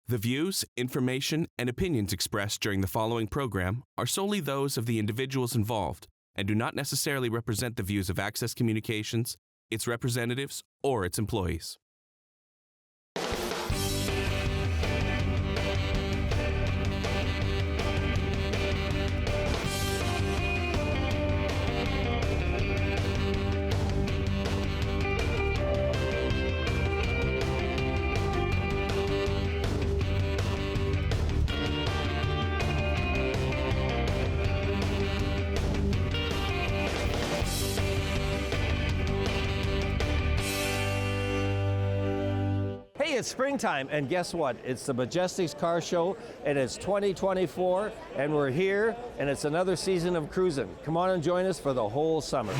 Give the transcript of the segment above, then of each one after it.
The views, information, and opinions expressed during the following program are solely those of the individuals involved and do not necessarily represent the views of Access Communications, its representatives, or its employees. Hey, it's springtime, and guess what? It's the Majetics Car Show, and it's 2024, and we're here, and it's another season of cruising. Come on and join us for the whole summer.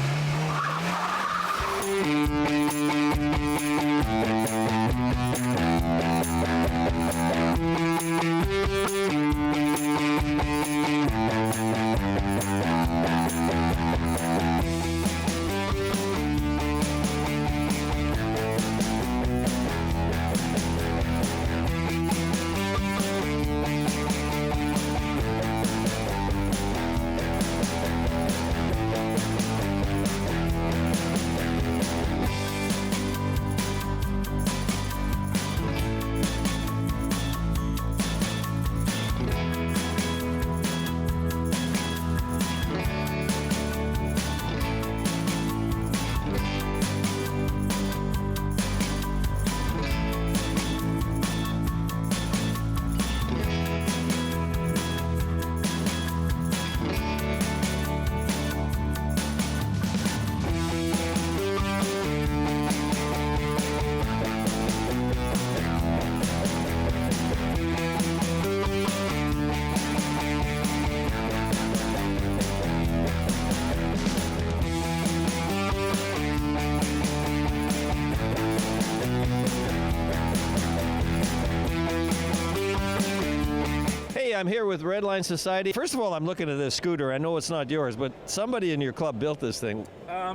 I'm here with Redline Society. First of all, I'm looking at this scooter. I know it's not yours, but somebody in your club built this thing.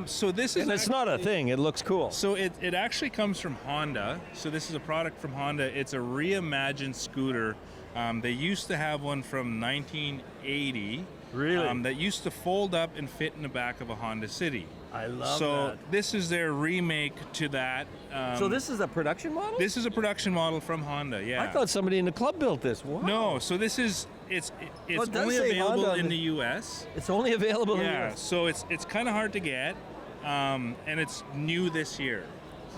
So this is, and it's not a thing. It looks cool. So it actually comes from Honda. So this is a product from Honda. It's a reimagined scooter. They used to have one from 1980. Really? That used to fold up and fit in the back of a Honda City. I love that. So this is their remake to that. So this is a production model? This is a production model from Honda, yeah. I thought somebody in the club built this. Wow. No, so this is, it's it only available Honda in the US. It's only available in the Yeah, US? so it's kind of hard to get, and it's new this year.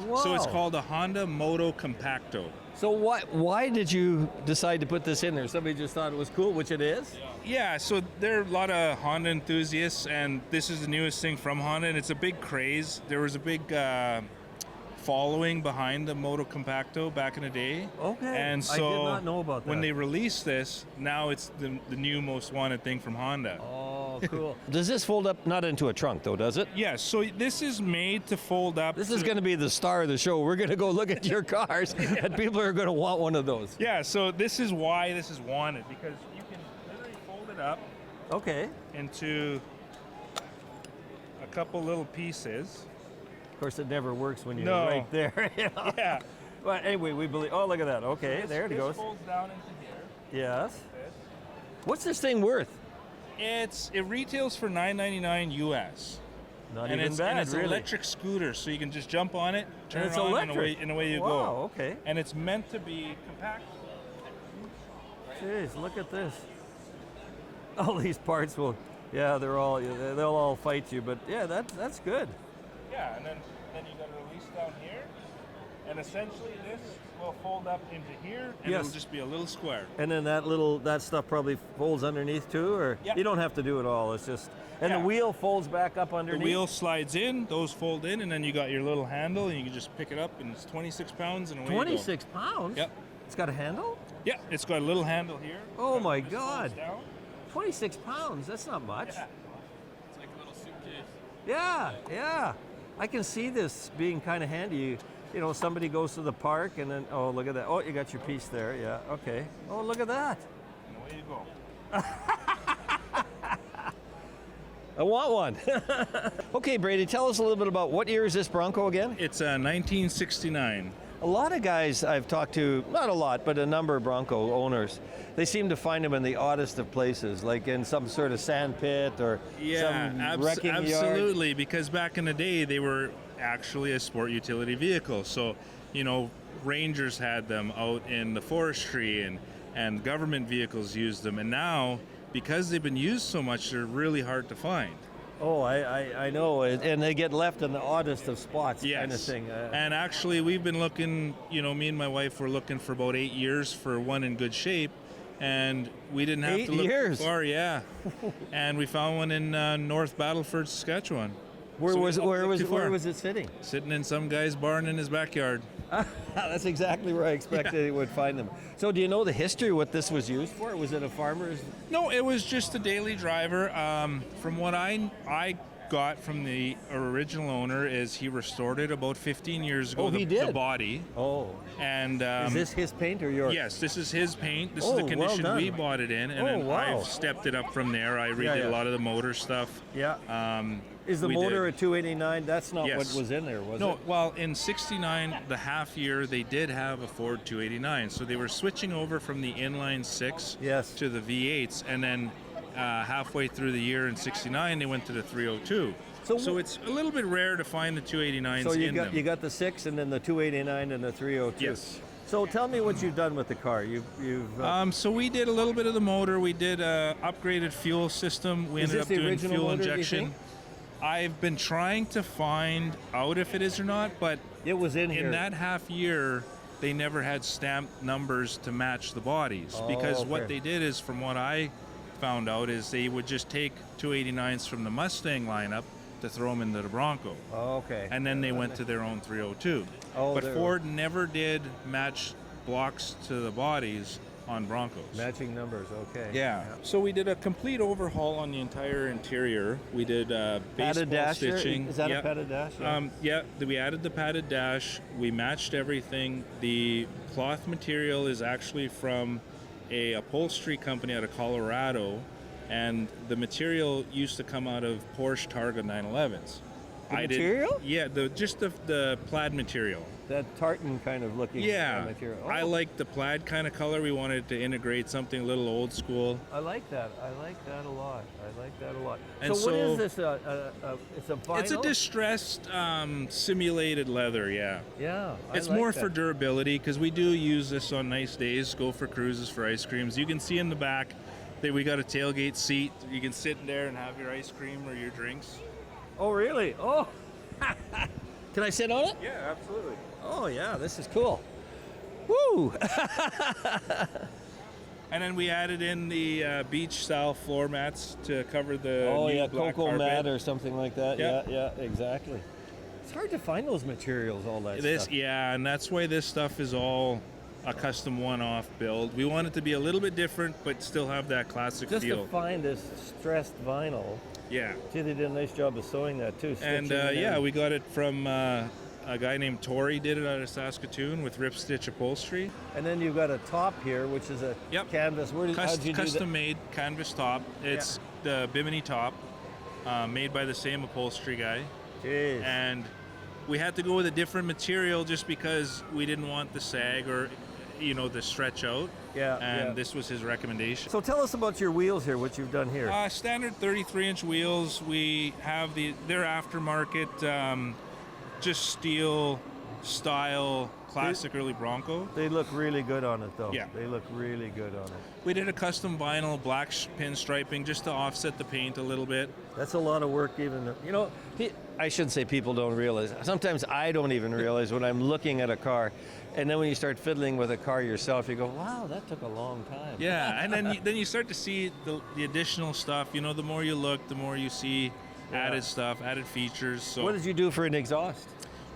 Wow. So it's called a Honda Moto Compacto. So why did you decide to put this in there? Somebody just thought it was cool, which it is? Yeah, so there are a lot of Honda enthusiasts, and this is the newest thing from Honda, and it's a big craze. There was a big following behind the Moto Compacto back in the day. Okay, and so I did not know about that. When they released this, now it's the new most wanted thing from Honda. Oh, cool. Does this fold up not into a trunk, though, does it? Yeah, so this is made to fold up. This is going to be the star of the show. We're going to go look at your cars, and people are going to want one of those. Yeah, so this is why this is wanted, because you can literally fold it up into a couple little pieces. Of course, it never works when you're No. right there. You know? Yeah. But anyway, we believe. Oh, look at that. Okay, This- there it this goes. folds down into here. Yes. This. What's this thing worth? It retails for $9.99 US. Not and even it's, bad, and it's really. an electric scooter, so you can just jump on it, turn it's it on, electric. and away you Wow, go. okay. And it's meant to be compact. Jeez, look at this. All these parts will, yeah, they'll all fight you, but yeah, that's good. Yeah, and then you got a release down here, and essentially this will fold up into here, and Yes. it'll just be a little square. And then that stuff probably folds underneath too, or Yeah. you don't have to do it all. It's just, and Yeah. the wheel folds back up The underneath. wheel slides in, those fold in, and then you got your little handle, and you can just pick it up, and it's 26 pounds, and away you go. 26 pounds. Yep. It's got a handle. Yeah, it's got a little handle here. Oh my This folds God. down. 26 pounds. That's not much. Yeah. It's like a little suitcase. Yeah. I can see this being kind of handy. You know, somebody goes to the park and then, oh, look at that. Oh, you got your piece there. Yeah, okay. Oh, look at that. And away you go. I want one. Okay, Brady, tell us a little bit about what year is this Bronco again? It's 1969. A lot of guys I've talked to, not a lot, but a number of Bronco owners, they seem to find them in the oddest of places, like in some sort of sand pit or some wrecking yard. Absolutely, because back in the day, they were actually a sport utility vehicle. So, you know, rangers had them out in the forestry, and government vehicles used them. And now, because they've been used so much, they're really hard to find. Oh, I know, and they get left in the oddest of spots, Yes. kind of thing. And actually, we've been looking, you know, me and my wife were looking for about 8 years for one in good shape, and we didn't have 8 to look years? too far, yeah. And we found one in North Battleford, Saskatchewan. Where So we was don't look too where far. was it sitting? Sitting in some guy's barn in his backyard. That's exactly where I expected it would find them. So do you know the history, what this was used for? Was it a farmer's? No, it was just a daily driver. From what I got from the original owner is he restored it about 15 years ago. Oh, he did? The body. Oh. And Is this his paint or yours? yes, this is his paint. This Oh, is the well condition done. we bought it in, and Oh, then wow. I've stepped it up from there. I redid yeah. a lot of the motor stuff. Yeah. Is the we motor did. a 289? That's not Yes. what was in there, was No, it? well, in '69, the half year, they did have a Ford 289. So they were switching over from the inline 6 Yes. to the V8s, and then halfway through the year in '69, they went to the 302. So it's a little bit rare to find the 289s So you in got them. you got the 6 and then the 289 and the 302. Yes. So tell me what you've done with the car. You've So we did a little bit of the motor. We did a upgraded fuel system. We Is ended this up the doing original fuel motor, do you injection. think? I've been trying to find out if it is or not, but it was in here. in that half year, they never had stamped numbers to match the bodies. Oh, Because okay. what they did is, from what I found out, is they would just take 289s from the Mustang lineup to throw them into the Bronco. Oh, okay. And then they went to their own 302. Oh, But there- Ford never did match blocks to the bodies on Broncos. Matching numbers. Okay. Yeah. So we did a complete overhaul on the entire interior. We did baseball Padded dash here? stitching. Is that Yep. a padded dash? We added the padded dash. We matched everything. The cloth material is actually from a upholstery company out of Colorado, and the material used to come out of Porsche Targa 911s. material? Yeah, just the plaid material. That tartan kind of looking material. Oh, I like the plaid kind of color. We wanted to integrate something a little old school. I like that. I like that a lot. And so what is so- this? It's a vinyl? It's a distressed simulated leather, yeah. Yeah. It's I like more that. for durability because we do use this on nice days, go for cruises for ice creams. You can see in the back that we got a tailgate seat. You can sit in there and have your ice cream or your drinks. Oh, really? Oh. Can I sit on it? Yeah, absolutely. Oh, yeah. This is cool. Woo! And then we added in the beach-style floor mats to cover the Oh, new yeah. black Cocoa carpet. mat or something like that. Yep. Yeah, exactly. It's hard to find those materials, all that This, stuff. yeah, and that's why this stuff is all a custom one-off build. We want it to be a little bit different, but still have that classic Just feel. to find this stressed vinyl. Yeah. Gee, they did a nice job of sewing that too. And stitching it yeah, in. we got it from a guy named Tori, did it out of Saskatoon with Rip Stitch Upholstery. And then you've got a top here, which is a Yep. canvas. How'd you do Custom made canvas top. It's the Bimini top, made by the same upholstery guy. that? Jeez. And we had to go with a different material just because we didn't want the sag or, the stretch out. Yeah, And yeah. this was his recommendation. So tell us about your wheels here, what you've done here. Standard 33-inch wheels. We have they're aftermarket, just steel style, classic early Bronco. They look really good on it, though. Yeah. They look really good on it. We did a custom vinyl black pinstriping just to offset the paint a little bit. That's a lot of work, even. I shouldn't say people don't realize. Sometimes I don't even realize when I'm looking at a car, and then when you start fiddling with a car yourself, you go, "Wow, that took a long time." Yeah, and then you start to see the additional stuff. The more you look, the more you see added stuff, added features. So What did you do for an exhaust?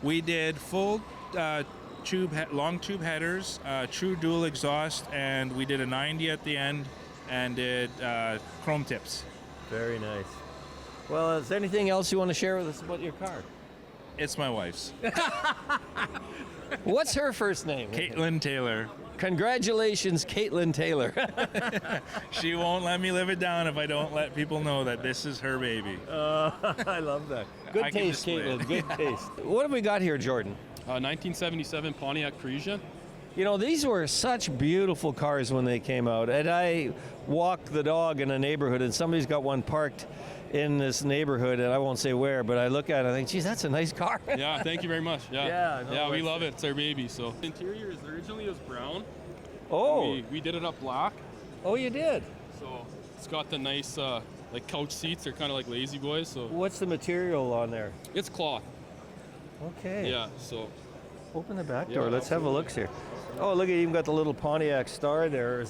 we did full long tube headers, true dual exhaust, and we did a 90 at the end, and did chrome tips. Very nice. Well, is there anything else you want to share with us about your car? It's my wife's, What's her first name? Caitlin Taylor. Congratulations, Caitlin Taylor. She won't let me live it down if I don't let people know that this is her baby. I love that. Good I can taste, display Caitlin. it. Good taste. What have we got here, Jordan? 1977 Pontiac Parisian. You know, these were such beautiful cars when they came out. And I walk the dog in a neighborhood, and somebody's got one parked in this neighborhood, and I won't say where, but I look at it and I think, geez, that's a nice car. Yeah, thank you very much. Yeah, no, we love it. It's our baby. So the interior is originally was brown. Oh. We did it up black. Oh, you did? So it's got the nice like couch seats. They're kind of like lazy boys. So What's the material on there? it's cloth. Okay. Yeah. So Open the back Yeah, door. Let's have a look here. Oh, look at you even got the little Pontiac star there.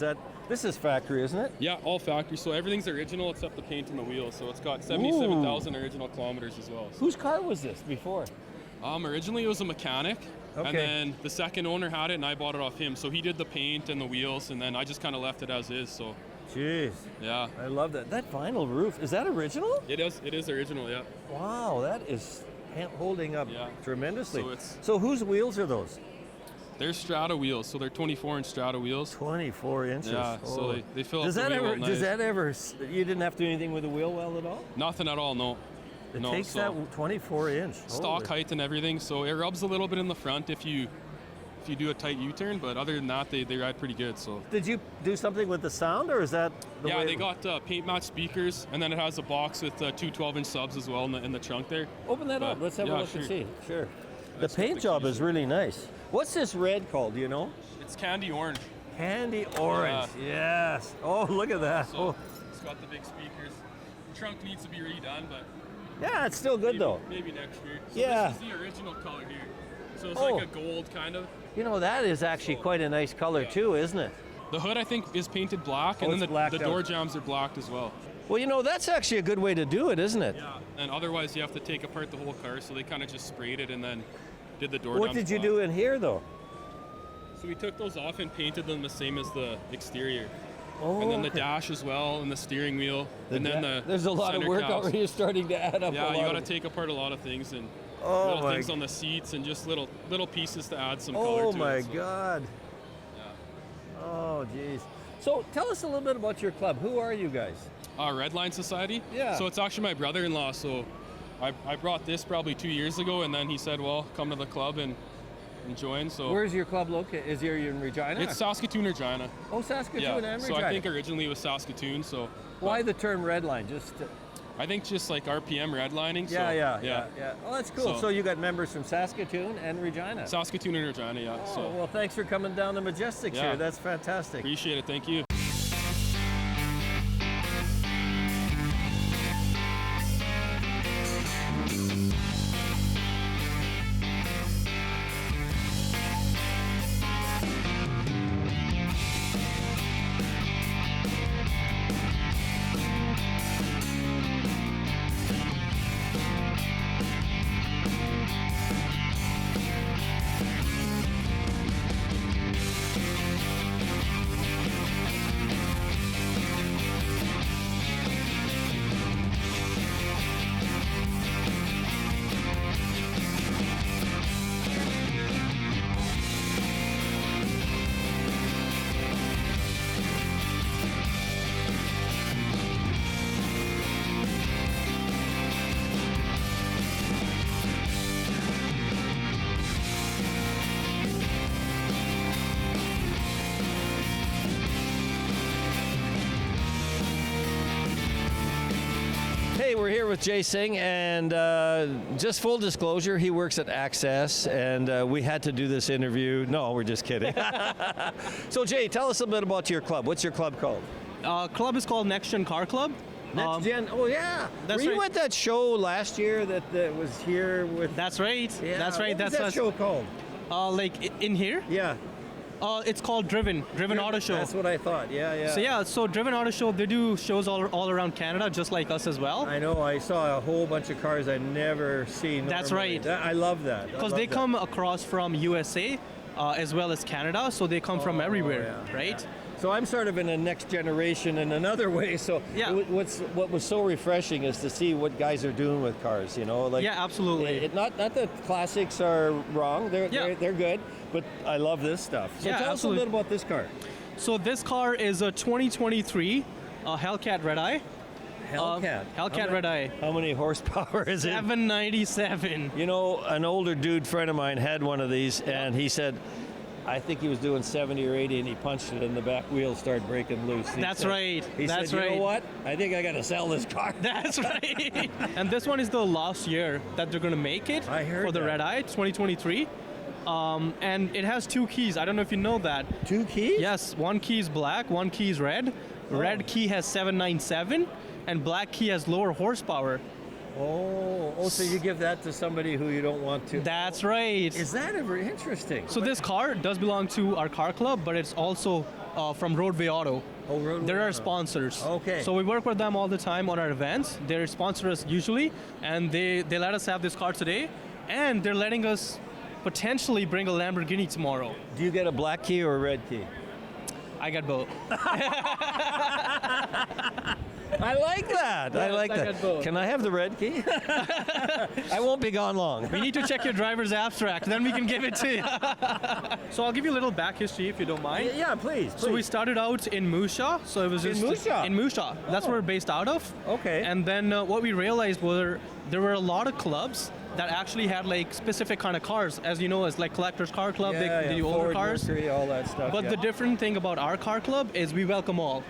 This is factory, isn't it? yeah, all factory. So everything's original except the paint and the wheels. So it's got 77,000 original kilometers as well. So, Whose car was this before? originally it was a mechanic. Okay. And then the second owner had it, and I bought it off him. So he did the paint and the wheels, and then I just kind of left it as is. So Jeez. yeah, I love that. That vinyl roof, is that original? it is. It is original. Yeah. Wow, that is holding up Yeah. tremendously. So So whose wheels are those? They're Strata wheels, so they're 24-inch Strata wheels. 24 inches. Yeah, Oh. so they fill Does up the that wheel ever? nice. Does that ever? You didn't have to do anything with the wheel well at all. Nothing at all, no. It No, takes so that 24 inch. stock Holy. height and everything, so it rubs a little bit in the front if you do a tight U-turn, but other than that, they ride pretty good. So Did you do something with the sound, or is that? The yeah, way they got paint match speakers, and then it has a box with two 12-inch subs as well in the trunk there. Open that up. But, Let's have a yeah, look and sure. see. Sure. The That's got paint the job keys is in. really nice. What's this red called? Do you know? It's candy orange. Candy orange. Yes. Oh, look at that. So Oh. it's got the big speakers. The trunk needs to be redone, but Yeah, it's still good though. maybe next year. So Yeah. this is the original color here. So it's Oh. like a gold kind of. You know, that is actually quite a nice color too, isn't it? The hood, I think, is painted black, and it's then blacked the door out. jambs are blacked as well. Well, you know, that's actually a good way to do it, isn't it? Yeah. And otherwise, you have to take apart the whole car, so they kind of just sprayed it and then did the door What jambs did you black. do in here though? So we took those off and painted them the same as the exterior. Oh, And then the okay. dash as well, and the steering wheel, and then the There's a lot of center work cowls. already starting to add up. Yeah, a you lot got to of- take apart a lot of things and Oh little my things on the seats and just little pieces to add some color Oh to my it. So, God. yeah. Oh geez. So tell us a little bit about your club. Who are you guys? Red Line Society. Yeah. So it's actually my brother-in-law. So I brought this probably 2 years ago, and then he said, "Well, come to the club and join." So Where's your club located? Is here in Regina? it's Saskatoon, Regina. Oh, Saskatoon Yeah. and So Regina. I think originally it was Saskatoon. So Why the term red line? Just I think just like RPM redlining. yeah, so, yeah. Oh, that's cool. So, So- you got members from Saskatoon and Regina. Saskatoon and Regina. Yeah. Oh, So well, thanks for coming down to Majetics Yeah. here. That's fantastic. appreciate it. Thank you. Hey, we're here with Jay Singh, and just full disclosure, he works at Access, and we had to do this interview. No, we're just kidding. So, Jay, tell us a bit about your club. What's your club called? Club is called Next Gen Car Club. Next Gen. Oh, yeah. that's Were you right. at that show last year that was here with? That's right. Yeah, That's right. What was That's that show called? in here. Yeah. It's called Driven Auto Show. That's what I thought. Yeah. So Driven Auto Show, they do shows all around Canada, just like us as well. I know. I saw a whole bunch of cars I never seen. That's normally. right. I love that. Because they come across from USA as well as Canada, so they come from everywhere, yeah, right? yeah. So I'm sort of in a next generation in another way. So Yeah. what was so refreshing is to see what guys are doing with cars. You know, like Yeah, absolutely. not that classics are wrong. Yeah. They're good, but I love this stuff. So Yeah, tell absolutely. us a little about this car. So this car is a 2023 Hellcat Red Eye. Hellcat Red Eye. How many horsepower is it? 797. You know, an older dude friend of mine had one of these, and he said, I think he was doing 70 or 80, and he punched it, and the back wheels started breaking loose. That's right. He said, you know what? I think I got to sell this car. That's right. And this one is the last year that they're going to make it for the Red Eye, 2023. And it has 2 keys. I don't know if you know that. 2 keys? Yes, one key is black, one key is red. Red key has 797, and black key has lower horsepower. Oh, so you give that to somebody who you don't want to? That's right. Is that ever interesting? So this car does belong to our car club, but it's also from Roadway Auto. Oh, Roadway They're our Auto. sponsors. Okay. So we work with them all the time on our events. They sponsor us usually, and they let us have this car today, and they're letting us potentially bring a Lamborghini tomorrow. Do you get a black key or a red key? I got both. I like that. I like I that. got both. Can I have the red key? I won't be gone long. We need to check your driver's abstract, then we can give it to you. So I'll give you a little back history if you don't mind. Yeah, please. So we started out in Musha. So it was In just Musha? In Musha. That's where we're based out of. Okay. And then what we realized were there were a lot of clubs that actually had like specific kind of cars, as you know, as like Collectors Car Club, they do older Ford, cars. Mercury, all that stuff. But the different thing about our car club is we welcome all.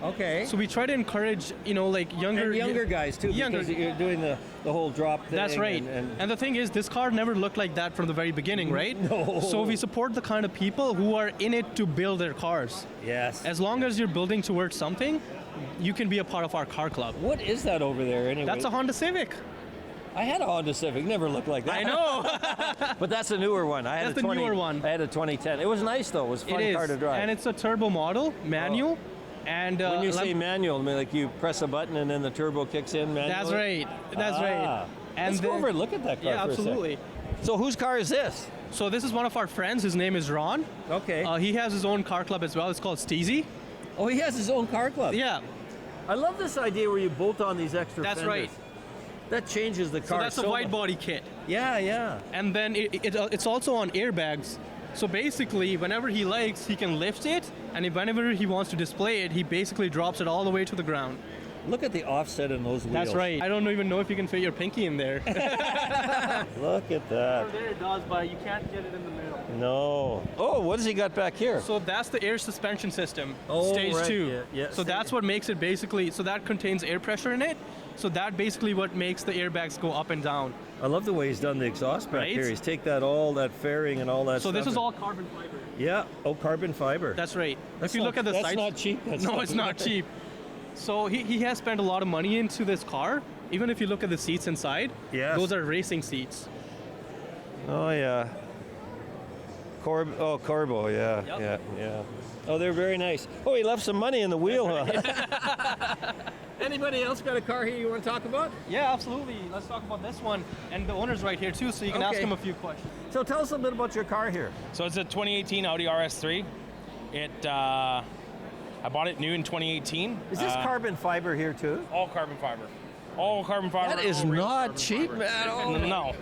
Okay. So we try to encourage, like younger guys too, because you're doing the whole drop thing. That's right. And the thing is, this car never looked like that from the very beginning, right? No. So we support the kind of people who are in it to build their cars. Yes. As long as you're building towards something, you can be a part of our car club. What is that over there anyway? That's a Honda Civic. I had a Honda Civic, never looked like that. I know. But that's a newer one. I had That's the newer one. I had a 2010. It was nice though. It was a fun car to drive. And it's a turbo model, manual. And when you say manual, I mean like you press a button and then the turbo kicks in manually? That's right. That's right. And let's go over and look at that car Yeah, for absolutely. a sec. So whose car is this? So this is one of our friends. His name is Ron. Okay. He has his own car club as well. It's called Steezy. Oh, he has his own car club. Yeah. I love this idea where you bolt on these extra That's fenders. right. That changes the car. So that's a wide body kit. Yeah, yeah. And then it's also on airbags. So basically, whenever he likes, he can lift it, and whenever he wants to display it, he basically drops it all the way to the ground. Look at the offset in those wheels. That's right. I don't even know if you can fit your pinky in there. Look at that. There it does, but you can't get it in the middle. No. Oh, what does he got back here? So that's the air suspension system, Oh, stage right. 2. Yeah, so that's what makes it basically, so that contains air pressure in it. So that basically what makes the airbags go up and down. I love the way he's done the exhaust back Right? here. He's take all that fairing and all that So stuff. this is all carbon fiber. Yeah. Oh, carbon fiber. That's right. That's if you not- look at the that's sides, not cheap. That's no, not- it's not cheap. So he has spent a lot of money into this car. Even if you look at the seats inside, Yes. those are racing seats. Oh yeah. Corbo, yeah, Yep. yeah. Oh, they're very nice. Oh, he left some money in the wheel, huh? Anybody else got a car here you want to talk about? Yeah, absolutely. Let's talk about this one. And the owner's right here too, so you can ask Okay. him a few questions. So tell us a little bit about your car here. So it's a 2018 Audi RS3. I bought it new in 2018. Is this carbon fiber here too? All carbon fiber. All carbon fiber. That is all real not carbon cheap, fiber. man. Oh. No,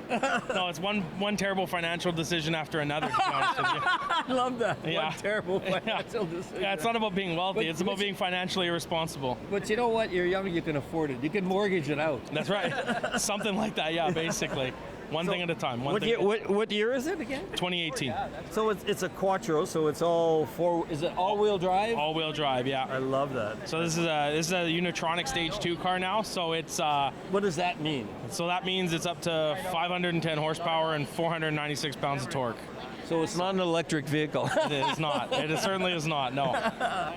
no, it's one terrible financial decision after another. To be honest with you. I love that. Yeah. One terrible Yeah. financial decision. Yeah, it's not about being wealthy. But it's about which- being financially responsible. But you know what? You're young, you can afford it. You can mortgage it out. That's right. Something like that. Yeah, basically. One thing at a time. What year is it again? 2018. So it's a Quattro, so it's all is it all-wheel drive? All-wheel drive. I Yeah. love that. So this is a Unitronic Stage 2 car now. So it's What does that mean? so that means it's up to 510 horsepower and 496 pounds of torque. So it's not an electric vehicle. It is not. It certainly is not. No.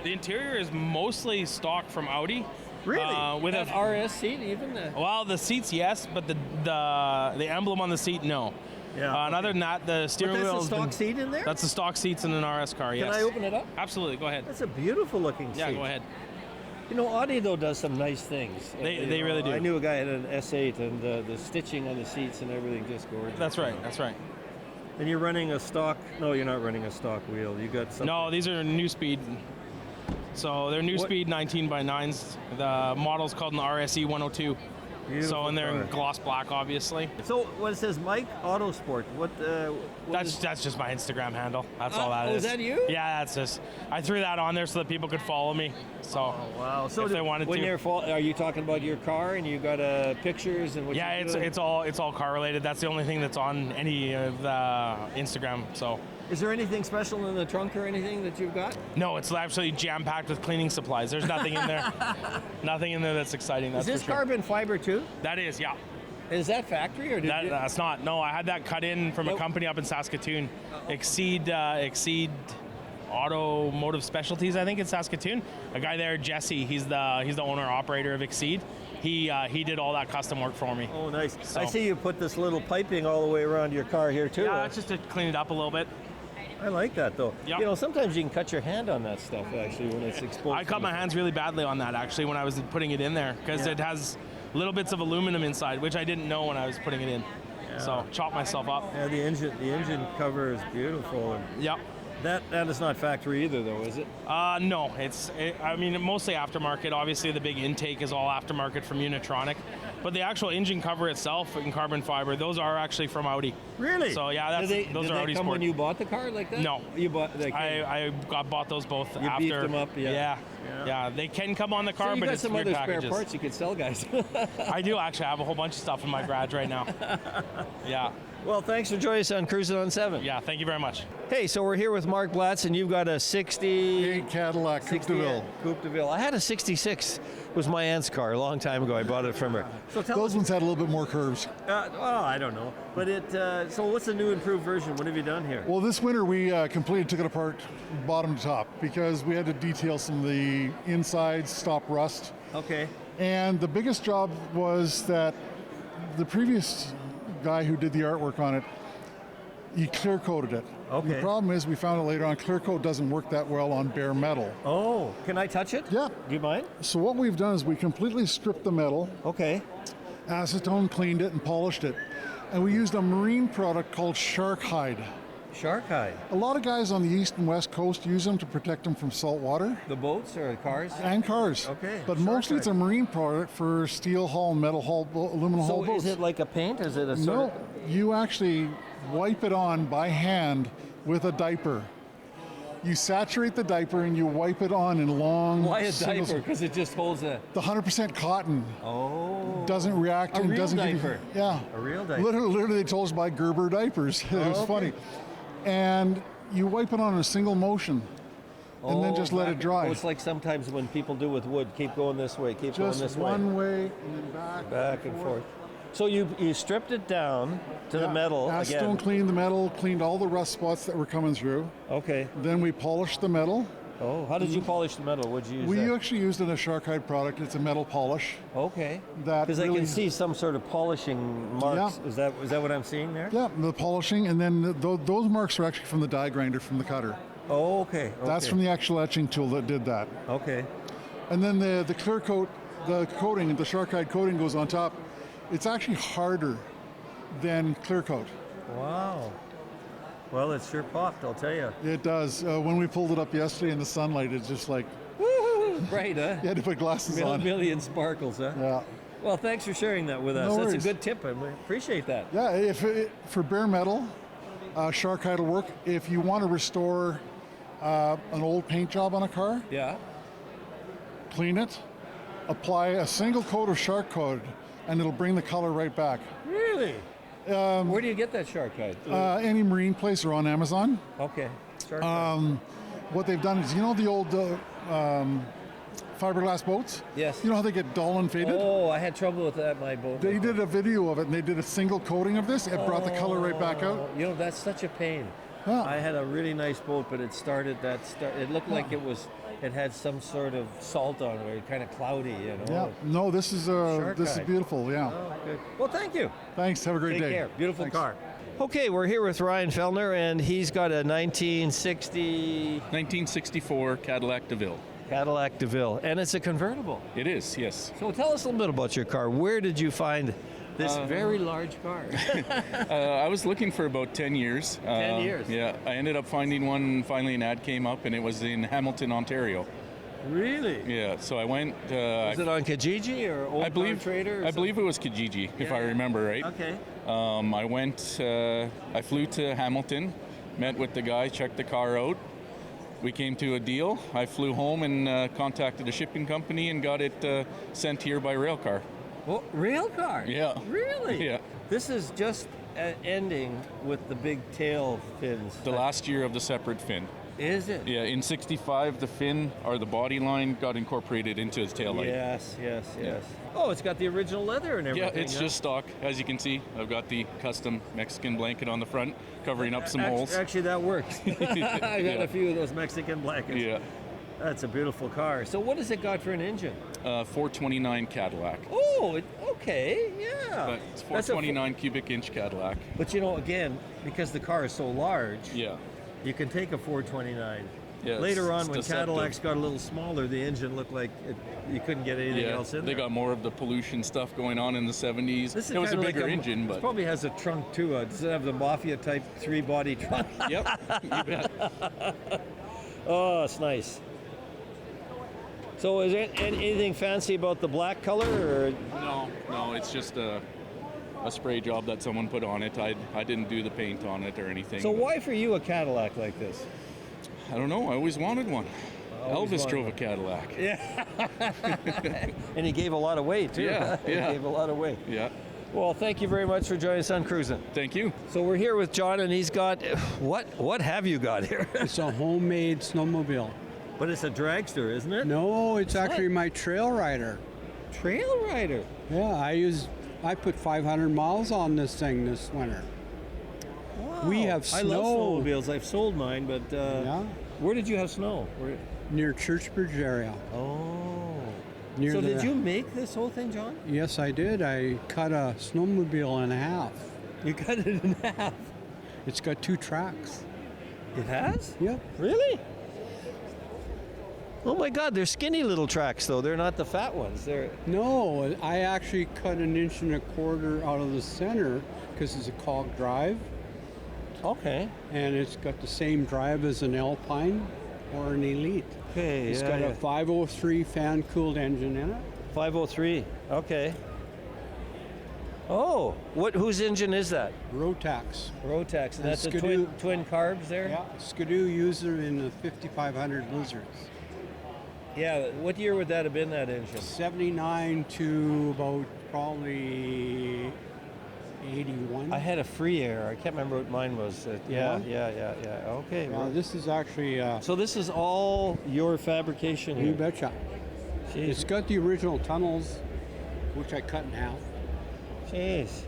The interior is mostly stock from Audi. Really? With that a RS seat even? well, the seats yes, but the emblem on the seat no. Yeah. And other than that, the steering But wheel. that's the has stock been- seat in there? That's the stock seats in an RS car. Can Yes. I open it up? Absolutely. Go ahead. That's a beautiful looking seat. Yeah. Go ahead. You know, Audi though does some nice things. They You really do. I knew a guy had an S8 and the stitching on the seats and everything just gorgeous. That's right. That's right. And you're running a stock? No, you're not running a stock wheel. You got something. No, these are new speed. So they're new What- speed 19 by 9s. The model's called an RSE 102. So, and they're in car. gloss black, obviously. So when it says Mike Autosport, what That's just my Instagram handle. That's all that is. is that you? Yeah, that's just. I threw that on there so that people could follow me. So. Wow. So if they wanted when to. are you talking about your car and you got pictures and what? Yeah, you do? it's all car related. That's the only thing that's on any of the Instagram. So. Is there anything special in the trunk or anything that you've got? No, it's absolutely jam packed with cleaning supplies. There's nothing in there. Nothing in there that's exciting. That's Is this for sure. carbon fiber too? That is, yeah. Is that factory or did you? That's not. No, I had that cut in from a company up in Saskatoon, Exceed Automotive Specialties, I think, in Saskatoon. A guy there, Jesse. He's the owner operator of Exceed. He did all that custom work for me. Oh, nice. So- I see you put this little piping all the way around your car here too. Yeah, that's just to clean it up a little bit. I like that though. Yep. You know, sometimes you can cut your hand on that stuff actually when it's exposed. I cut my hands really badly on that actually when I was putting it in there because it has little bits of aluminum inside, which I didn't know when I was putting it in. So chopped myself up. Yeah, the engine cover is beautiful. And Yep. that is not factory either though, is it? No, I mean, mostly aftermarket. Obviously, the big intake is all aftermarket from Unitronic. But the actual engine cover itself in carbon fiber, those are actually from Audi. Really? So, yeah, those did are they Audi come Sport. when you bought the car like that? No. You bought. I bought those both You after. beefed them up, yeah. Yeah, they can come on the car, So you but got it's some weird other packages. spare parts you could sell, guys. I do actually. I have a whole bunch of stuff in my garage right now. Yeah. Well, thanks for joining us on Cruising on 7. Yeah, thank you very much. Hey, so we're here with Mark Blatz, and you've got a 68 Cadillac Coupe de Ville. Coupe de Ville. I had a 66. It was my aunt's car a long time ago. I bought it from her. So tell Those us. ones had a little bit more curves. Well, I don't know. But so what's the new improved version? What have you done here? Well, this winter we completely took it apart bottom to top because we had to detail some of the insides, stop rust. Okay. And the biggest job was that the previous guy who did the artwork on it, he clear coated it. Okay. The problem is we found out later on clear coat doesn't work that well on bare metal. Oh, can I touch it? Yeah. Do you mind? So what we've done is we completely stripped the metal, Okay. acetone cleaned it and polished it. And we used a marine product called shark hide. Shark hide. A lot of guys on the east and west coast use them to protect them from salt water The boats or the cars? and cars. Okay, But shark mostly it's a hide. marine product for steel hull, metal hull, aluminum hull So boats. is it like a paint? Is it a sort No, of... you actually wipe it on by hand with a diaper. You saturate the diaper and you wipe it on in long. Why a singles- diaper? Because it just holds a... The 100% cotton Oh. doesn't react A and real doesn't give diaper. you. Yeah. A real diaper. Literally, they told us to buy Gerber diapers. It was okay. funny. And you wipe it on in a single motion. And then just let it dry. Oh, it's like sometimes when people do with wood, keep going this way, keep going Just this one way. way and then Back and forth. So you stripped it down to the metal Acetone again. cleaned the metal, cleaned all the rust spots that were coming through. Okay. Then we polished the metal. Oh, how did you polish the metal? What'd you use? We there? actually used in a shark hide product. It's a metal polish. Okay. that Because I really- can see some sort of polishing marks. Yeah. Is that what I'm seeing there? Yeah, the polishing, and then those marks are actually from the die grinder from the cutter. Oh, okay. That's from the actual etching tool that did that. Okay. And then the clear coat, the coating, the shark hide coating goes on top. It's actually harder than clear coat. Wow. Well, it sure popped, I'll tell you. It does. When we pulled it up yesterday in the sunlight, it's just like, Right, huh? you had to put glasses on. Million sparkles, huh? Yeah. Well, thanks for sharing that with us. No That's worries. a good tip. I appreciate that. Yeah, for bare metal, shark hide will work. If you want to restore an old paint job on a car, Yeah. clean it, apply a single coat of shark coat, and it'll bring the color right back. Really? Where do you get that shark hide? Any marine place or on Amazon. Okay. Shark hide. What they've done is, you know the old fiberglass boats? Yes. You know how they get dull and faded? Oh, I had trouble with that in my boat. They did a video of it, and they did a single coating of this. It brought the color right back out. You know, that's such a pain. Yeah. I had a really nice boat, but it looked like it had some sort of salt on it, or kind of cloudy, you know. Yeah. No, this is Shark hide. beautiful. Yeah. Oh, good. Well, thank you. Thanks. Have a great Take day. care. Beautiful Thanks. car. Okay, we're here with Ryan Fellner, and he's got a 1960 1964 Cadillac DeVille. Cadillac DeVille, and it's a convertible. It is, yes. So tell us a little bit about your car. Where did you find this very large car? I was looking for about 10 years. 10 years? Yeah, I ended up finding one. Finally, an ad came up, and it was in Hamilton, Ontario. Really? Yeah, so I went. Was it on Kijiji or Old I believe Car Trader? Or I believe it was Kijiji, if I remember right. Okay. I went. I flew to Hamilton, met with the guy, checked the car out. We came to a deal. I flew home and contacted a shipping company and got it sent here by rail car. Well, rail car? Yeah. Really? Yeah. This is just ending with the big tail fins. The last year of the separate fin. Is it? Yeah, in '65, the fin or the body line got incorporated into his taillight. Yes. Oh, it's got the original leather and everything. Yeah, it's just stock. As you can see, I've got the custom Mexican blanket on the front, covering up some holes. Actually, that works. I got a few of those Mexican blankets. Yeah. That's a beautiful car. So what has it got for an engine? 429 Cadillac. Oh, okay, yeah. But it's That's a 429 cubic inch Cadillac. But you know, again, because the car is so large, Yeah. you can take a 429. Yeah, Later on, it's when deceptive. Cadillacs got a little smaller, the engine looked like you couldn't get anything Yeah, else in they there. got more of the pollution stuff going on in the 70s. This is It was a kinda bigger like engine, It but probably has a trunk too. Does it have the Mafia type 3-body trunk? yep, you bet. Oh, it's nice. So is there anything fancy about the black color? Or? No, it's just a spray job that someone put on it. I didn't do the paint on it or anything. So why for you a Cadillac like this? I don't know. I always wanted one. Always Elvis wanted drove one. a Cadillac. Yeah. And he gave a lot of weight too. Yeah, He yeah. gave a lot of weight. Yeah. Well, thank you very much for joining us on Cruising. Thank you. So we're here with John, and he's got what have you got here? It's a homemade snowmobile. But it's a dragster, isn't it? No, it's actually my trail rider. Trail rider. Yeah, I put 500 miles on this thing this winter. Wow. We have I love snow. snowmobiles. I've sold mine, but Yeah, where did you have snow? near Churchbridge area. Oh. Near So the- did you make this whole thing, John? Yes, I did. I cut a snowmobile in half. You cut it in half. It's got 2 tracks. It has? Yep. Really? Oh my God, they're skinny little tracks though. They're not the fat ones. They're No, I actually cut 1.25 inches out of the center because it's a cog drive, okay. and it's got the same drive as an Alpine or an Elite. Okay. It's got a 503 fan-cooled engine in it. 503. Okay. Oh, whose engine is that? Rotax. Rotax, and that's the Skidoo. twin carbs there? Yeah, Skidoo user in the 5500 Blizzards. Yeah, what year would that have been, that engine? 79 to about probably 81. I had a free air. I can't remember what mine was. Yeah. Okay. Yeah, this is actually, So this is all your fabrication you here? betcha. Jeez. It's got the original tunnels, which I cut in half. Jeez.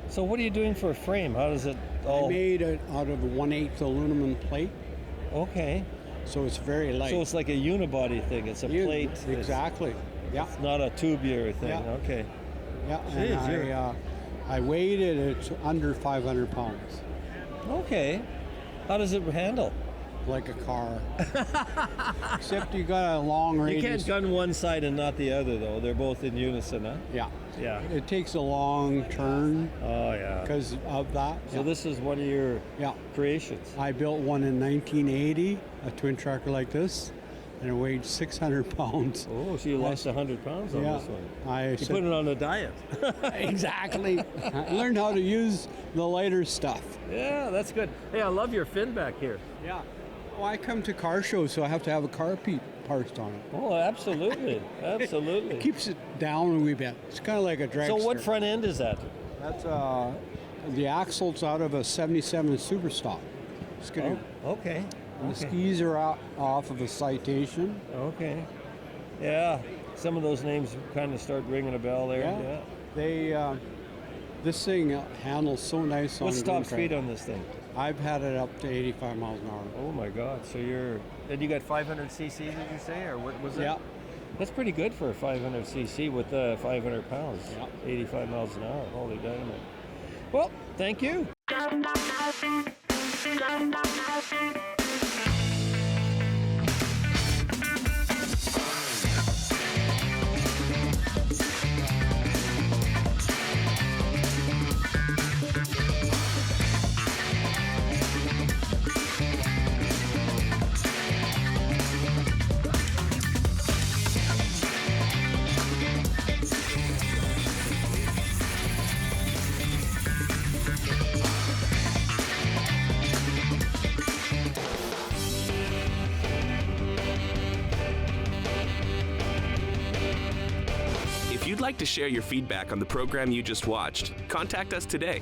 So what are you doing for a frame? How does it all... I made it out of 1/8 aluminum plate, Okay. so it's very light. So it's like a unibody thing. It's a plate. Exactly. Yeah. It's not a tubular thing. Yeah. Okay. Yeah. Jeez, you're- And I weighed it. It's under 500 pounds, Okay. How does it handle? like a car. Except you got a long You radius. can't gun one side and not the other, though. They're both in unison, huh? Yeah. Yeah. It takes a long turn Oh, yeah. because of that. So this is one of your Yeah. creations. I built one in 1980, a twin tractor like this, and it weighed 600 pounds. Oh, so you lost 100 pounds on Yeah. this one. I You put it on a diet. exactly. I learned how to use the lighter stuff. Yeah, that's good. Hey, I love your fin back here. Yeah. Well, I come to car shows, so I have to have a car parts on it. Oh, absolutely. Absolutely. It keeps it down a wee bit. It's kind of like a dragster. So what front end is that? That's the axle's out of a 77 Superstock. Skidoo. Oh, okay. And the skis are off of a Citation. Okay. Yeah. Some of those names kind of start ringing a bell there. Yeah. They this thing handles so nice on What's top green speed track. on this thing? I've had it up to 85 miles an hour. Oh my God! So and you got 500 cc, did you say, or what was it? Yeah. That's pretty good for a 500 cc with 500 pounds. Yeah. 85 miles an hour. Holy dynamite! Well, thank you. If you'd like to share your feedback on the program you just watched, contact us today